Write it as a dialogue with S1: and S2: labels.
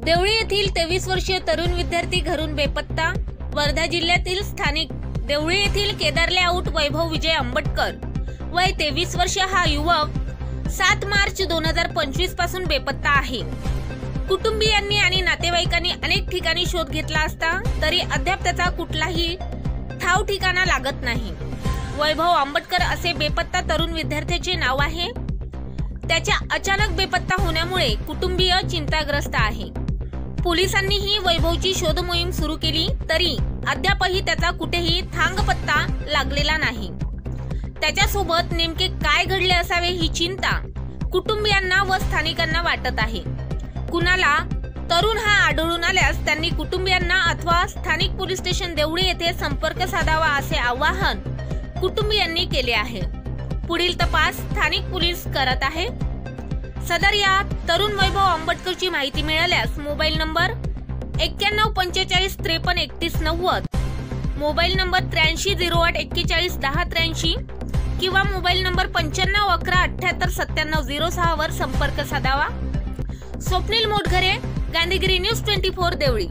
S1: देवळी येथील 23 वर्षीय तरुण विद्यार्थी घरून बेपत्ता। वर्धा जिल्ह्यातील स्थानिक देवळी येथील केदार लेआउट वैभव विजय आंबटकर वय 23 वर्ष हा युवक 7 मार्च 2025 पासून बेपत्ता आहे। कुटुंबीयांनी आणि नातेवाईकांनी अनेक ठिकाणी शोध घेतला असता तरी अद्याप त्याचा कुठलाही ठाव ठिकाणा लागत नाही। वैभव आंबटकर असे बेपत्ता तरुण विद्यार्थ्याचे नाव आहे। त्याच्या अचानक बेपत्ता होण्यामुळे कुटुंबीय चिंताग्रस्त आहे। पोलिसांनीही वैभवची शोध मोहीम सुरू केली तरी अद्यापही त्याचा कुठेही थांगपत्ता लागलेला नाही। त्याच्यासोबत नेमके काय घडले असावे ही चिंता कुटुंबियांना व स्थानिकांना वाटत आहे। कुणाला तरुण हा आढळून आल्यास त्यांनी कुटुंबियांना अथवा स्थानिक पोलीस स्टेशन देवळी येथे संपर्क साधावा असे आवाहन कुटुंबियांनी केले आहे। पुढील तपास स्थानिक पोलीस करत आहे। सदर या तरुण वैभव आंबटकरची माहिती मिळाल्यास मोबाईल नंबर 9145533190, मोबाईल नंबर 8308411083 किंवा मोबाईल नंबर 9511789790 वर संपर्क साधावा। स्वप्नील मोटघरे, गांधीगिरी न्यूज 24 देवळी।